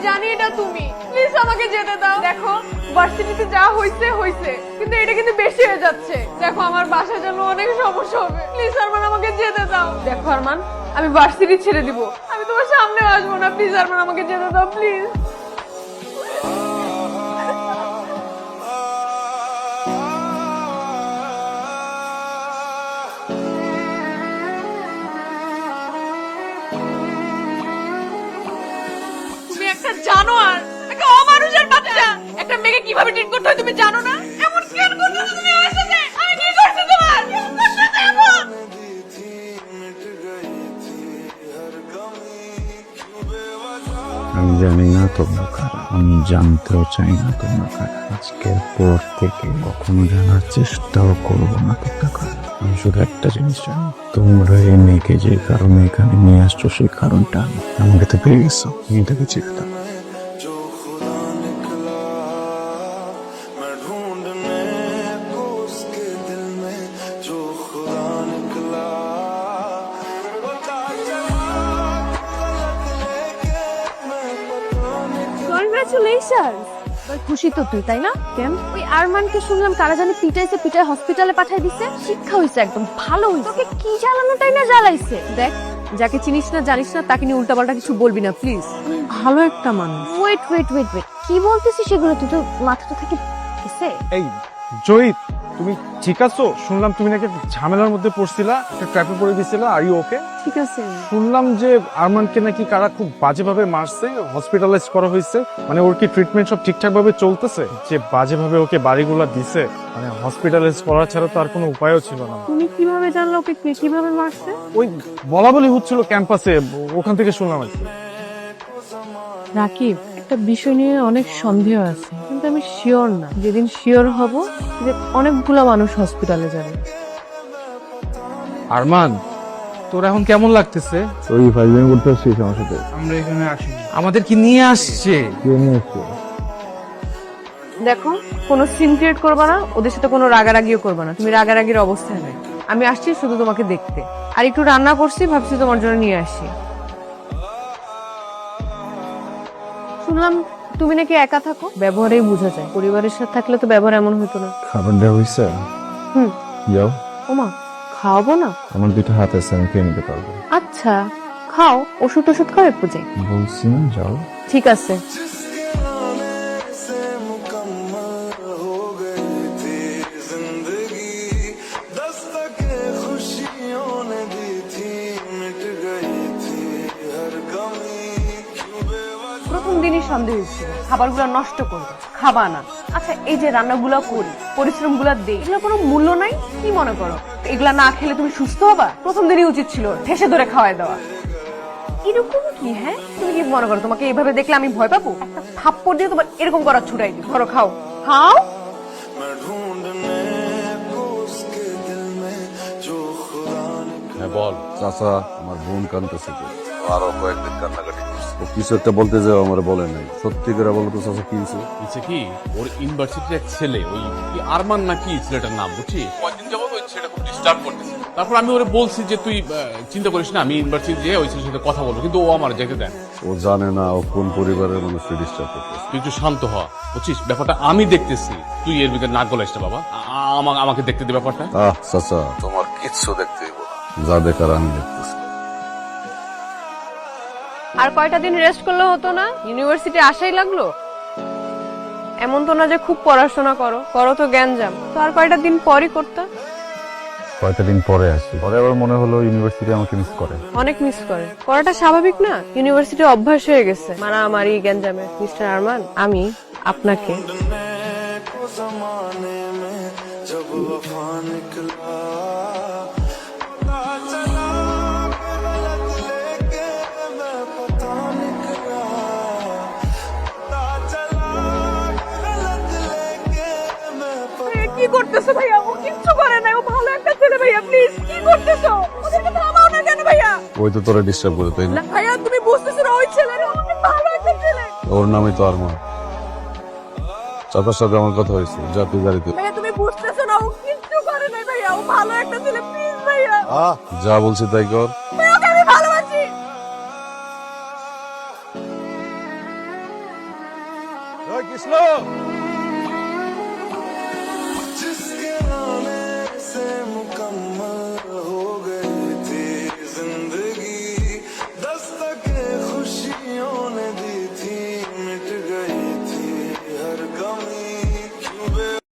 জানি এটা তুমি, প্লিজ আমাকে যেতে দাও। দেখো ভার্সিটিতে যা হইছে হইছে, কিন্তু এটা কিন্তু বেশি হয়ে যাচ্ছে। দেখো আমার বাসার জন্য অনেক সমস্যা হবে, প্লিজ আরমান আমাকে যেতে দাও। দেখো আরমান, আমি ভার্সিটি ছেড়ে দিব, আমি তোমার সামনে আসবো না, প্লিজ আরমান আমাকে যেতে দাও প্লিজ। তুমি একটা জানোয়ার, একটা অমানুষের বাচ্চা। একটা মেয়েকে কিভাবে ট্রিট করতে হয় তুমি জানো না? এমন কেন করছো তুমি আমার সাথে? আমি কি করছি তোমার? কি করছো এমন? আমি জানি না তোমরা কারা, আমি জানতেও চাই না তোমরা কারা। আজকের পর থেকে কখনো জানার চেষ্টাও করবো না তোমরা কারা। আমি শুধু একটা জিনিস জানি, তোমরা এই মেয়েকে যে কারণে এখানে নিয়ে আসছো সেই কারণটা আমাকে তো পেয়ে গেছো, মেয়েটাকে চিন্তা। কনগ্রাচুলেশনস। খুশি তো তুই, তাই না? কেন? ওই আরমানকে শুনলাম কারা জানি পিটাইছে, পিটায় হসপিটালে পাঠাই দিছে। শিক্ষা হইছে, একদম ভালো হইছে। তোকে কি জ্বালানো তাই না জ্বালাইছে। দেখ, যাকে চিনিস না জানিস না তাকে নিয়ে উল্টাপাল্টা কিছু বলবি না প্লিজ। ভালো একটা মানুষ। ওয়েট ওয়েট ওয়েট ওয়েট, কি বলতেছিস সেগুলো? তুই তো মাথাটা থেকে গেছে। এই জয়ী, তুমি ঠিক আছো? শুনলাম তুমি নাকি একটা ঝামেলার মধ্যে পড়ছিলা, একটা ট্র্যাপে পড়ে গেছিলা। Are you okay? ঠিক আছে। শুনলাম যে আরমানকে নাকি কারা খুব বাজেভাবে মারছে, হসপিটালাইজ করা হয়েছে। মানে ওর কি ট্রিটমেন্ট সব ঠিকঠাক ভাবে চলতেছে? যে বাজেভাবে ওকে বাড়িগুলা দিছে, মানে হসপিটালাইজ করা ছাড়া তো আর কোনো উপায়ও ছিল না। তুমি কিভাবে জানলো ওকে কে কিভাবে মারছে? ওই বলা বলি হচ্ছিল ক্যাম্পাসে, ওখান থেকে শুনলাম আর কি। রাকিব, একটা বিষয় নিয়ে অনেক সন্দেহ আছে, কিন্তু আমি শিওর না। যেদিন শিওর হব যে অনেকগুলা মানুষ হসপিটালে যাবে। আরমান, তোর এখন কেমন লাগতেছে? ওই ফাইজলামি করতে আসছিস আমার সাথে? আমরা এখানে আসি, আমাদের কি নিয়ে আসছে? কে নিয়ে আসছে? দেখো, কোনো সিন ক্রিয়েট করবা না, ওদের সাথে কোনো রাগারাগিও করবা না। তুমি রাগারাগির অবস্থায় নেই। আমি আসছি শুধু তোমাকে দেখতে, আর একটু রান্না করছি, ভাবছি তোমার জন্য নিয়ে আসি। শুনলাম তুমি নাকি একা থাকো, ব্যবহারেই বোঝা যায়। পরিবারের সাথে থাকলে তো ব্যবহার এমন হতো না। খাবার দেওয়া হয়েছে? হুম। যাও, ওমা, খাওয়াবো না? আমার দুটো হাত আছে, আমি খেয়ে নিতে পারবো। আচ্ছা, খাও। ওষুধ ওষুধ খাও একটু যাই। বলছি না, যাও। ঠিক আছে। প্রথম দিনই সন্দেহ হচ্ছিল খাবারগুলো নষ্ট করবে, খাবা না। আচ্ছা, এই যে রান্নাগুলো করি, পরিশ্রমগুলো দেই, এগুলো কোনো মূল্য নাই? কি মনে করো এগুলা না খেলে তুমি সুস্থ হবা? প্রথম দিনই উচিত ছিল ঠেসে ধরে খাওয়াই দেওয়া। এরকম কি? হ্যাঁ, তুমি কি মনে করো তোমাকে এইভাবে দেখলে আমি ভয় পাবো? একটা থাপ্পড় দিয়ে তোমার এরকম করা ছুটাই দিই। ধরো, খাও খাও। হ্যাঁ বল। চাচা, আমার বোন কানতেছে তো, আরো কয়েকদিন কান্নাকাটি করছে। ও কিছু একটা বলতে যাও, আমার বলে নাই। সত্যি করে বলো তো চাচা, কি হয়েছে? হচ্ছে কি, ওর ইউনিভার্সিটির এক ছেলে, ওই কি আরমান নাকি ছেলেটার নাম, বুঝছিস? কয়েকদিন যাবত ওই ছেলেটা খুব ডিস্টার্ব করতেছে। তারপর আমি ওরে বলছি যে তুই চিন্তা করিস না, আমি ইউনিভার্সিটি যেয়ে ওই ছেলের সাথে কথা বলবো, কিন্তু ও আমার যেতে দেন। ও জানে না ও কোন পরিবারের মানুষকে ডিস্টার্ব করতেছে। তুই একটু শান্ত হ, বুঝছিস? ব্যাপারটা আমি দেখতেছি, তুই এর ভিতরে নাক গলাইস না বাবা। আমাকে দেখতে দে ব্যাপারটা। চাচা, তোমার কিচ্ছু দেখতে হইব না, যা দেখার আমি দেখতেছি। আর কয়টা দিন রেস্ট করলে হতো না? ইউনিভার্সিটি আসাই লাগলো। এমন তো না যে খুব পড়াশোনা করো, করো তো জ্ঞানজাম। তো আর কয়টা দিন পরই করতে। কয়েকটা দিন পরে আসি, পরে আবার মনে হলো ইউনিভার্সিটি আমাকে মিস করে। অনেক মিস করে, করাটা স্বাভাবিক না? ইউনিভার্সিটি অভ্যাস হয়ে গেছে মারামারি গ্যাঞ্জামে। মিস্টার আরমান, আমি আপনাকে কি করতেছো ভাইয়া? ও কিচ্ছু করে নাই, ও ভালো একটা ছেলে ভাইয়া, প্লিজ কি করতেছো? ওদেরকে থামাও না কেন ভাইয়া? ওই তো তোরা ডিস্টার্ব করে, তাই না? না ভাইয়া, তুমি বুঝতেছো না, ওই ছেলেরা অনেক ভালো একটা ছেলে। ওর নামই তো আরমান। চাচার সাথে আমার কথা হয়েছে, যা তুই গাড়িতে। ভাইয়া তুমি বুঝতেছো না, ও কিচ্ছু করে নাই ভাইয়া, ও ভালো একটা ছেলে, প্লিজ ভাইয়া। যা বলছি তাই কর। ভাইয়া, ওকে আমি ভালোবাসি। ওই কৃষ্ণ